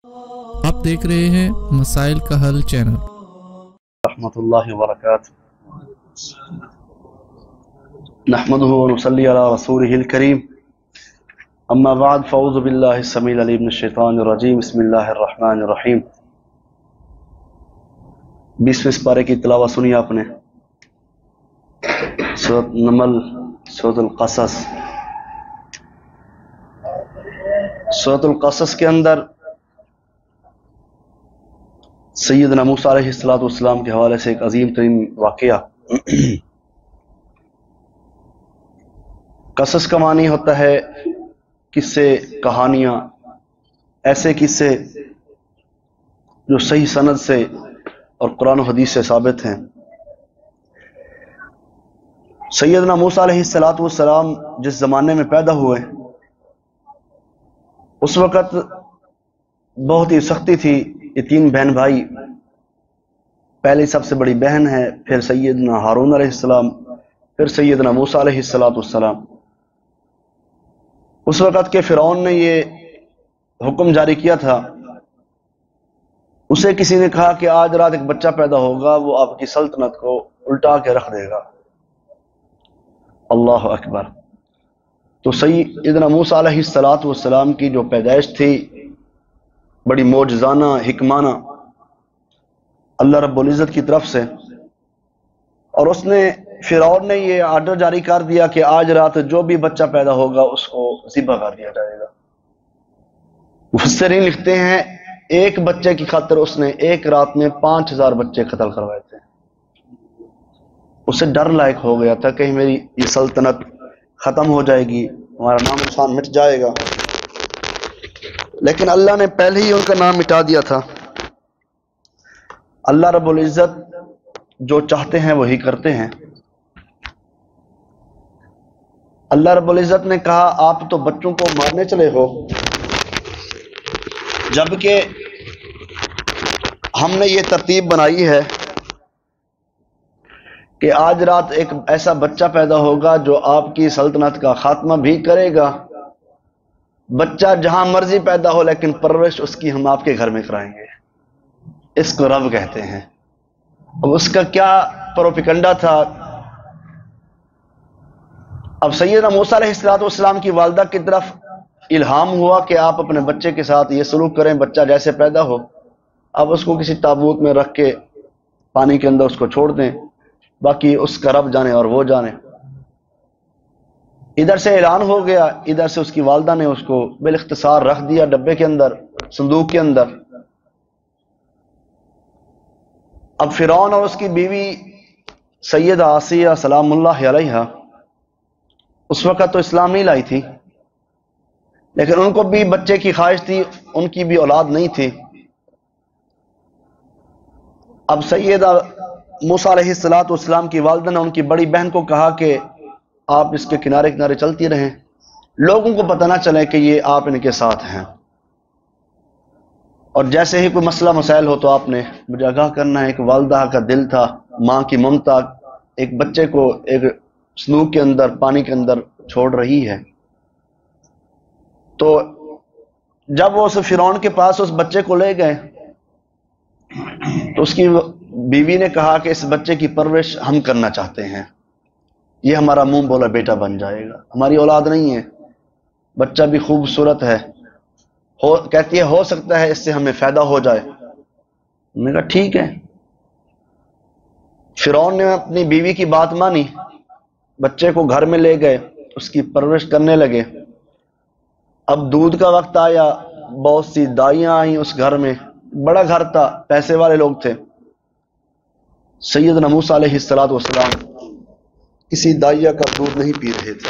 آپ دیکھ رہے ہیں مسائل کا حل چینل۔ رحمۃ اللہ وبرکاتہ۔ نحمده ونصلی علی رسولہ الکریم، اما بعد فاعوذ باللہ السمیع العلیم من الشیطان الرجیم، بسم اللہ الرحمن الرحیم۔ 20ویں پارے کی تلاوت سنی آپ نے، سورۃ نمل، سورۃ القصص۔ سورۃ القصص کے اندر سیدنا موسیٰ علیہ السلام کے حوالے سے ایک عظیم ترین واقعہ۔ قصص کا معنی ہوتا ہے قصے، کہانیاں، ایسے قصے جو صحیح سند سے اور قرآن و حدیث سے ثابت ہیں۔ سیدنا موسیٰ علیہ السلام جس زمانے میں پیدا ہوئے اس وقت بہت ہی سختی تھی۔ یہ 3 بہن بھائی، پہلی سب سے بڑی بہن ہے، پھر سیدنا ہارون علیہ السلام، پھر سیدنا موسیٰ علیہ السلام۔ اس وقت کے فرعون نے یہ حکم جاری کیا تھا، اسے کسی نے کہا کہ آج رات ایک بچہ پیدا ہوگا، وہ آپ کی سلطنت کو الٹا کے رکھ دے گا۔ اللہ اکبر۔ تو سیدنا موسیٰ علیہ السلام کی جو پیدائش تھی بڑی معجزانہ، حکمانہ، اللہ رب العزت کی طرف سے، اور اس نے فرعون نے یہ آرڈر جاری کر دیا کہ آج رات جو بھی بچہ پیدا ہوگا اس کو ذبح کر دیا جائے گا۔ مفسرین لکھتے ہیں ایک بچے کی خاطر اس نے ایک رات میں 5000 بچے قتل کروائے تھے۔ اسے ڈر لائق ہو گیا تھا کہیں میری یہ سلطنت ختم ہو جائے گی، ہمارا نام نشان مٹ جائے گا، لیکن اللہ نے پہلے ہی ان کا نام مٹا دیا تھا۔ اللہ رب العزت جو چاہتے ہیں وہی کرتے ہیں۔ اللہ رب العزت نے کہا آپ تو بچوں کو مارنے چلے ہو، جبکہ ہم نے یہ ترتیب بنائی ہے کہ آج رات ایک ایسا بچہ پیدا ہوگا جو آپ کی سلطنت کا خاتمہ بھی کرے گا۔ بچہ جہاں مرضی پیدا ہو لیکن پرورش اس کی ہم آپ کے گھر میں کرائیں گے۔ اس کو رب کہتے ہیں۔ اب اس کا کیا پروپیگنڈا تھا۔ اب سیدنا موسیٰ علیہ السلام کی والدہ کی طرف الہام ہوا کہ آپ اپنے بچے کے ساتھ یہ سلوک کریں، بچہ جیسے پیدا ہو اب اس کو کسی تابوت میں رکھ کے پانی کے اندر اس کو چھوڑ دیں، باقی اس کا رب جانے اور وہ جانے۔ ادھر سے اعلان ہو گیا، ادھر سے اس کی والدہ نے اس کو بالاختصار رکھ دیا ڈبے کے اندر، صندوق کے اندر۔ اب فرعون اور اس کی بیوی سیدہ آسیہ سلام اللہ علیہا اس وقت تو اسلام نہیں لائی تھی، لیکن ان کو بھی بچے کی خواہش تھی، ان کی بھی اولاد نہیں تھی۔ اب سیدہ موسیٰ علیہ السلام کی والدہ نے ان کی بڑی بہن کو کہا کہ آپ اس کے کنارے کنارے چلتی رہیں، لوگوں کو پتہ نہ چلے کہ یہ آپ ان کے ساتھ ہیں، اور جیسے ہی کوئی مسئلہ مسائل ہو تو آپ نے مجھے آگاہ کرنا ہے۔ ایک والدہ کا دل تھا، ماں کی ممتا، ایک بچے کو ایک صندوق کے اندر پانی کے اندر چھوڑ رہی ہے۔ تو جب وہ اس فرعون کے پاس اس بچے کو لے گئے تو اس کی بیوی نے کہا کہ اس بچے کی پرورش ہم کرنا چاہتے ہیں، یہ ہمارا منہ بولا بیٹا بن جائے گا، ہماری اولاد نہیں ہے، بچہ بھی خوبصورت ہے، کہتی ہے ہو سکتا ہے اس سے ہمیں فائدہ ہو جائے۔ میں نے کہا ٹھیک ہے۔ فرعون نے اپنی بیوی کی بات مانی، بچے کو گھر میں لے گئے، اس کی پرورش کرنے لگے۔ اب دودھ کا وقت آیا، بہت سی دائیاں آئیں اس گھر میں، بڑا گھر تھا، پیسے والے لوگ تھے۔ سیدنا موسیٰ علیہ السلام کسی دائیا کا دودھ نہیں پی رہے تھے،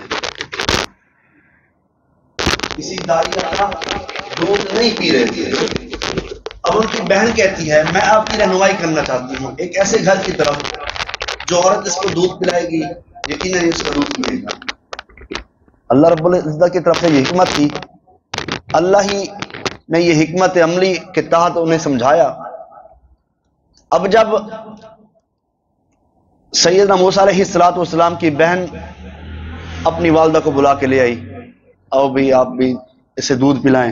کسی دائیا کا دودھ نہیں پی رہے تھے۔ اب ان کی بہن کہتی ہے میں آپ کی رہنمائی کرنا چاہتی ہوں ایک ایسے گھر کی طرف جو عورت اس کو دودھ پلائے گی یقیناً اس کا دودھ پیے گا۔ اللہ رب العزت کی طرف سے یہ حکمت تھی، اللہ ہی نے یہ حکمت عملی کے تحت انہیں سمجھایا۔ اب جب سیدنا موسیٰ علیہ السلام کی بہن اپنی والدہ کو بلا کے لے آئی، آؤ بھی آپ بھی اسے دودھ پلائیں،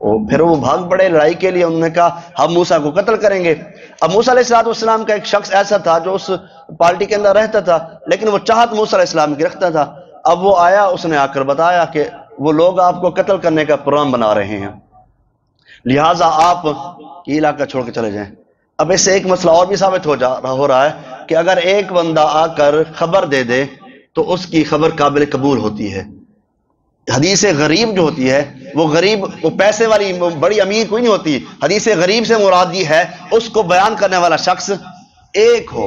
پھر وہ بھاگ پڑے لڑائی کے لیے. انہوں نے کہا ہم موسیٰ کو قتل کریں گے. اب موسیٰ علیہ السلام کا ایک شخص ایسا تھا جو اس پارٹی کے اندر رہتا تھا، لیکن وہ چاہت موسیٰ علیہ السلام کی رکھتا تھا. اب وہ آیا، اس نے آ کر بتایا کہ وہ لوگ آپ کو قتل کرنے کا پروگرام بنا رہے ہیں، لہٰذا آپ یہ علاقہ چھوڑ کے چلے جائیں. اب اس سے ایک مسئلہ اور بھی ثابت ہو رہا ہے کہ اگر ایک بندہ آ کر خبر دے دے تو اس کی خبر قابل قبول ہوتی ہے. حدیث غریب جو ہوتی ہے وہ غریب، وہ پیسے والی بڑی امیر کوئی نہیں ہوتی. حدیث غریب سے مراد یہ ہے اس کو بیان کرنے والا شخص ایک ہو.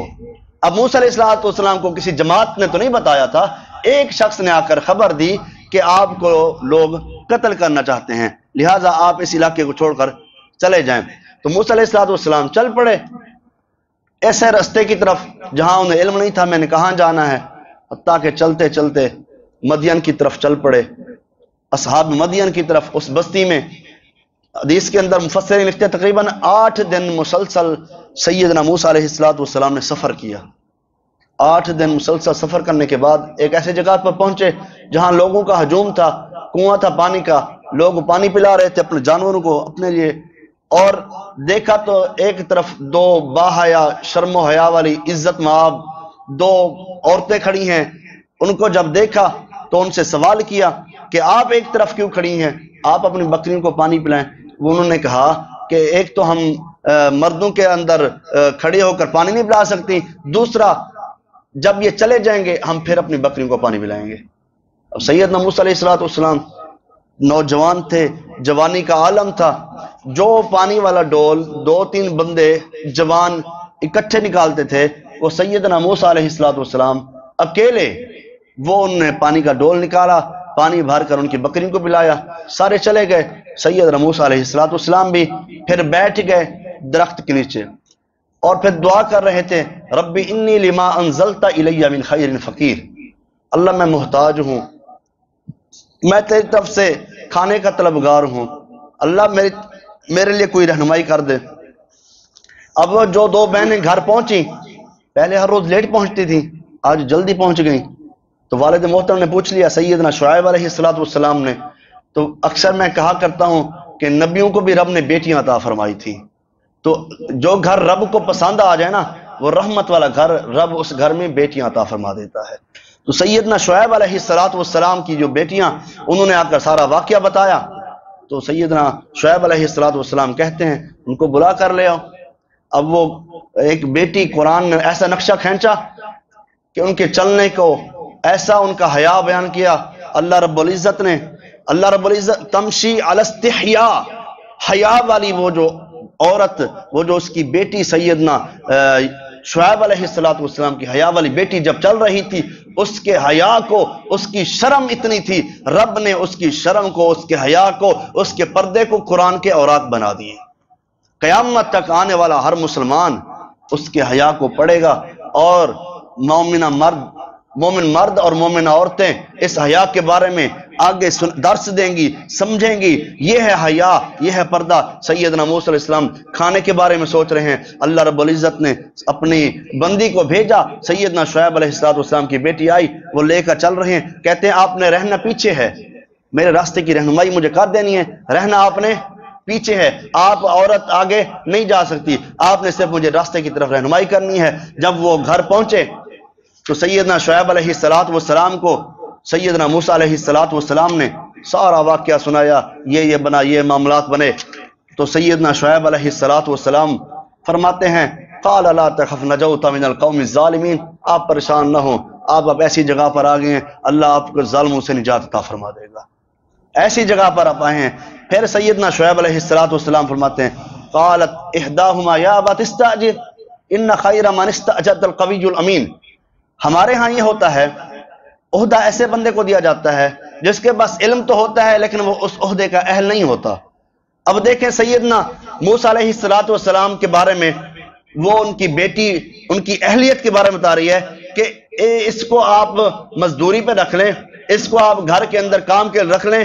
اب موسیٰ علیہ السلام کو کسی جماعت نے تو نہیں بتایا تھا، ایک شخص نے آ کر خبر دی کہ آپ کو لوگ قتل کرنا چاہتے ہیں، لہٰذا آپ اس علاقے کو چھوڑ کر چلے جائیں. تو موسیٰ علیہ السلام چل پڑے ایسے رستے کی طرف جہاں انہیں علم نہیں تھا میں نے کہاں جانا ہے، حتیٰ کہ چلتے چلتے مدین کی طرف چل پڑے. اصحاب مدین کی طرف، اس بستی میں حدیث کے اندر مفسرین لکھتے ہیں تقریباً 8 دن مسلسل سیدنا موسیٰ علیہ السلام نے سفر کیا. 8 دن مسلسل سفر کرنے کے بعد ایک ایسے جگہ پر پہنچے جہاں لوگوں کا ہجوم تھا، کنواں تھا پانی کا، لوگ پانی پلا رہے تھے اپنے جانوروں کو اپنے لیے. اور دیکھا تو ایک طرف 2 باحیا شرم و حیا والی عزت مآب 2 عورتیں کھڑی ہیں. ان کو جب دیکھا تو ان سے سوال کیا کہ آپ ایک طرف کیوں کھڑی ہیں، آپ اپنی بکریوں کو پانی پلائیں. وہ انہوں نے کہا کہ ایک تو ہم مردوں کے اندر کھڑے ہو کر پانی نہیں پلا سکتی، دوسرا جب یہ چلے جائیں گے ہم پھر اپنی بکریوں کو پانی پلائیں گے. اب سیدنا موسیٰ علیہ السلام نوجوان تھے، جوانی کا عالم تھا. جو پانی والا ڈول 2-3 بندے جوان اکٹھے نکالتے تھے، وہ سیدنا موسیٰ علیہ السلام اکیلے وہ انہوں نے پانی کا ڈول نکالا، پانی بھر کر ان کی بکریوں کو پلایا. سارے چلے گئے. سیدنا موسیٰ علیہ السلام بھی پھر بیٹھ گئے درخت کے نیچے اور پھر دعا کر رہے تھے، ربی انی لما انزلت الی من خیر فقیر. اللہ میں محتاج ہوں، میں تیری طرف سے کھانے کا طلبگار ہوں، اللہ میرے لیے کوئی رہنمائی کر دے. اب جو 2 بہنیں گھر پہنچی، پہلے ہر روز لیٹ پہنچتی تھی، آج جلدی پہنچ گئیں. تو والد محترم نے پوچھ لیا سیدنا شعیب علیہ السلام نے. تو اکثر میں کہا کرتا ہوں کہ نبیوں کو بھی رب نے بیٹیاں عطا فرمائی تھی. تو جو گھر رب کو پسند آ جائے نا، وہ رحمت والا گھر، رب اس گھر میں بیٹیاں عطا فرما دیتا ہے. تو سیدنا شعیب علیہ السلام کی جو بیٹیاں، انہوں نے آ کر سارا واقعہ بتایا. تو سیدنا شعیب علیہ السلام کہتے ہیں ان کو بلا کر لے آؤ. اب وہ ایک بیٹی، قرآن نے ایسا نقشہ کھینچا کہ ان کے چلنے کو ایسا ان کا حیا بیان کیا. اللہ رب العزت تمشی علی استحیاء، حیا والی وہ جو عورت، وہ جو اس کی بیٹی سیدنا شعیب علیہ السلام کی حیا والی بیٹی جب چل رہی تھی، اس کے حیا کو، اس کی شرم اتنی تھی، رب نے اس کی شرم کو، اس کے حیا کو، اس کے پردے کو قرآن کے اوراق بنا دیے. قیامت تک آنے والا ہر مسلمان اس کے حیا کو پڑھے گا، اور مومن مرد اور مومن عورتیں اس حیا کے بارے میں آگے درس دیں گی، سمجھیں گی. یہ ہے حیا، یہ ہے پردہ. سیدنا موسیٰ علیہ السلام کھانے کے بارے میں سوچ رہے ہیں، اللہ رب العزت نے اپنی بندی کو بھیجا. سیدنا شعیب علیہ السلام کی بیٹی آئی، وہ لے کر چل رہے ہیں. کہتے ہیں آپ نے رہنا پیچھے ہے، میرے راستے کی رہنمائی مجھے کر دینی ہے، رہنا آپ نے پیچھے ہے، آپ عورت آگے نہیں جا سکتی، آپ نے صرف مجھے راستے کی طرف رہنمائی کرنی ہے. جب وہ گھر پہنچے تو سیدنا شعیب علیہ السلام کو سیدنا موسیٰ علیہ السلام نے سارا واقعہ سنایا، یہ بنا، یہ معاملات بنے. تو سیدنا شعیب علیہ السلام فرماتے ہیں قال لا تخف نجوت من القوم الظالمین، آپ پریشان نہ ہوں، آپ اب ایسی جگہ پر آ گئے ہیں، اللہ آپ کو ظالموں سے نجات عطا فرما دے گا. ایسی جگہ پر آپ آئے ہیں. پھر سیدنا شعیب علیہ السلام فرماتے ہیں قالت احداہما یا ابا تستاجر ان خیر من استاجرت القوی الامین. ہمارے ہاں یہ ہوتا ہے، عہدہ ایسے بندے کو دیا جاتا ہے جس کے پاس علم تو ہوتا ہے لیکن وہ اس عہدے کا اہل نہیں ہوتا. اب دیکھیں سیدنا موسیٰ علیہ السلام کے بارے میں وہ ان کی بیٹی ان کی اہلیت کے بارے میں بتا رہی ہے کہ اس کو آپ مزدوری پہ رکھ لیں، اس کو آپ گھر کے اندر کام کے رکھ لیں.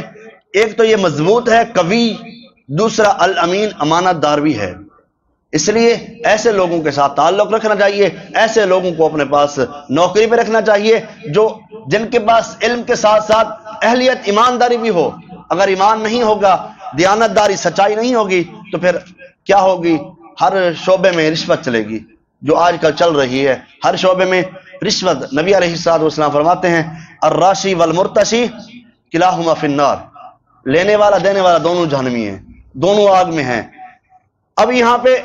ایک تو یہ مضبوط ہے، قوی، دوسرا الامین، امانت دار بھی ہے. اس لیے ایسے لوگوں کے ساتھ تعلق رکھنا چاہیے، ایسے لوگوں کو اپنے پاس نوکری پہ رکھنا چاہیے جن کے پاس علم کے ساتھ ساتھ اہلیت، ایمانداری بھی ہو. اگر ایمان نہیں ہوگا، دیانتداری سچائی نہیں ہوگی تو پھر کیا ہوگی؟ ہر شعبے میں رشوت چلے گی، جو آج کل چل رہی ہے، ہر شعبے میں رشوت۔ نبی علیہ الصلوۃ والسلام فرماتے ہیں الراشی والمرتشی کلاہما فی النار، لینے والا دینے والا دونوں جہنمی ہیں، دونوں آگ میں ہیں۔ اب یہاں پہ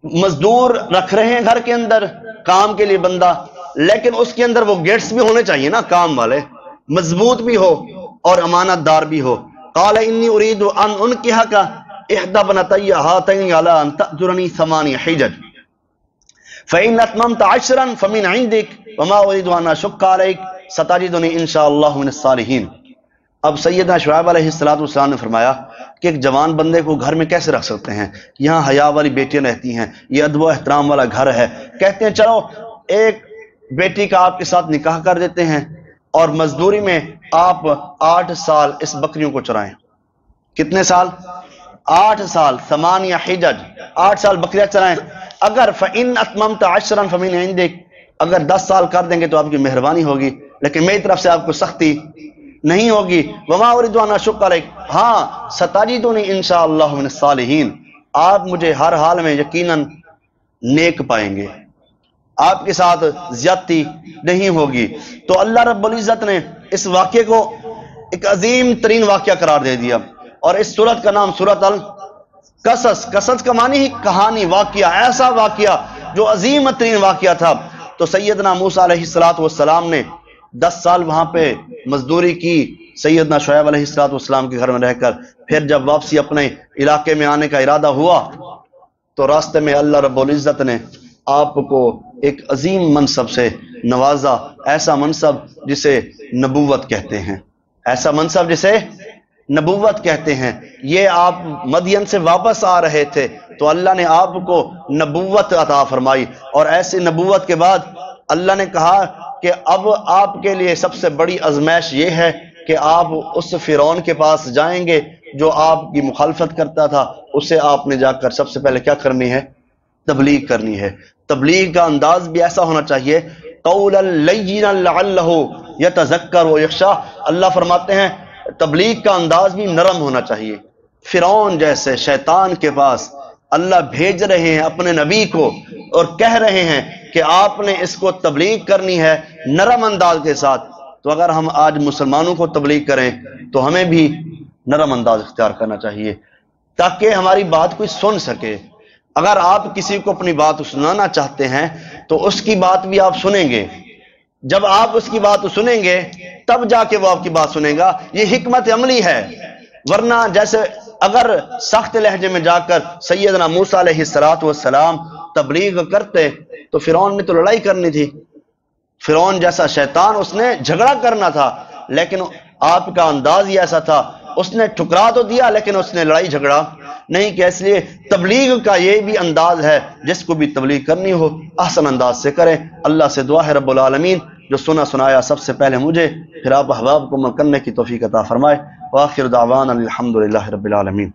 مزدور رکھ رہے ہیں گھر کے اندر کام کے لیے بندہ، لیکن اس کے اندر وہ گیٹس بھی ہونے چاہیے نا، کام والے مضبوط بھی ہو اور امانت دار بھی ہو۔ قال انی اريد ان انکحک احدی بنتی ہاتین علی ان تأجرنی 8 حجج فإن اتممت 10 فمن عندک وما اريد ان اشق علیک ستجدنی ان شاء اللہ من الصالحین۔ اب سیدنا شعیب علیہ السلام نے فرمایا کہ ایک جوان بندے کو گھر میں کیسے رکھ سکتے ہیں؟ یہاں حیا والی بیٹیاں رہتی ہیں، یہ ادب و احترام والا گھر ہے۔ کہتے ہیں چلو ایک بیٹی کا آپ کے ساتھ نکاح کر دیتے ہیں اور مزدوری میں آپ 8 سال اس بکریوں کو چرائیں۔ کتنے سال؟ 8 سال، 8 حجج، 8 سال بکریاں چرائیں۔ اگر فَإِنْ أَتْمَمْتَ 10 فَمِنْ عِنْدِكَ، اگر 10 سال کر دیں گے تو آپ کی مہربانی ہوگی، لیکن میری طرف سے آپ کو سختی نہیں ہوگی۔ وَمَا أُرِيدُ أَنْ أَشُقَّ عَلَيْكَ، ہاں سَتَجِدُنِي إِنْ شَاءَ اللَّهُ مِنَ الصَّالِحِينَ، آپ مجھے ہر حال میں یقیناً نیک پائیں گے، آپ کے ساتھ زیادتی نہیں ہوگی۔ تو اللہ رب العزت نے اس واقعے کو ایک عظیم ترین واقعہ قرار دے دیا، اور اس سورت کا نام سورت القصص، قصص کا معنی ہی کہانی، واقعہ، ایسا واقعہ جو عظیم ترین واقعہ تھا۔ تو سیدنا موسیٰ علیہ السلام نے 10 سال وہاں پہ مزدوری کی سیدنا شعیب علیہ السلام کے گھر میں رہ کر، پھر جب واپسی اپنے علاقے میں آنے کا ارادہ ہوا تو راستے میں اللہ رب العزت نے آپ کو ایک عظیم منصب سے نوازا، ایسا منصب جسے نبوت کہتے ہیں، ایسا منصب جسے نبوت کہتے ہیں۔ یہ آپ مدین سے واپس آ رہے تھے تو اللہ نے آپ کو نبوت عطا فرمائی، اور ایسی نبوت کے بعد اللہ نے کہا کہ اب آپ کے لیے سب سے بڑی آزمائش یہ ہے کہ آپ اس فرعون کے پاس جائیں گے جو آپ کی مخالفت کرتا تھا، اسے آپ نے جا کر سب سے پہلے کیا کرنی ہے؟ تبلیغ کرنی ہے۔ تبلیغ کا انداز بھی ایسا ہونا چاہیے، قولا لینا لعلہ یتذکر ویخشی۔ اللہ فرماتے ہیں تبلیغ کا انداز بھی نرم ہونا چاہیے۔ فرعون جیسے شیطان کے پاس اللہ بھیج رہے ہیں اپنے نبی کو اور کہہ رہے ہیں کہ آپ نے اس کو تبلیغ کرنی ہے نرم انداز کے ساتھ، تو اگر ہم آج مسلمانوں کو تبلیغ کریں تو ہمیں بھی نرم انداز اختیار کرنا چاہیے تاکہ ہماری بات کوئی سن سکے۔ اگر آپ کسی کو اپنی بات سنانا چاہتے ہیں تو اس کی بات بھی آپ سنیں گے، جب آپ اس کی بات سنیں گے تب جا کے وہ آپ کی بات سنے گا، یہ حکمت عملی ہے۔ ورنہ جیسے اگر سخت لہجے میں جا کر سیدنا موسیٰ علیہ السلام تبلیغ کرتے تو فرعون نے تو لڑائی کرنی تھی، فرعون جیسا شیطان اس نے جھگڑا کرنا تھا، لیکن آپ کا انداز ہی ایسا تھا، اس نے ٹھکرا تو دیا لیکن اس نے لڑائی جھگڑا نہیں کیا۔ اس لیے تبلیغ کا یہ بھی انداز ہے، جس کو بھی تبلیغ کرنی ہو احسن انداز سے کریں۔ اللہ سے دعا ہے رب العالمین جو سنا سنایا سب سے پہلے مجھے پھر آپ احباب کو عمل کرنے کی توفیق عطا فرمائے۔ وآخر دعوانا الحمدللہ رب العالمین۔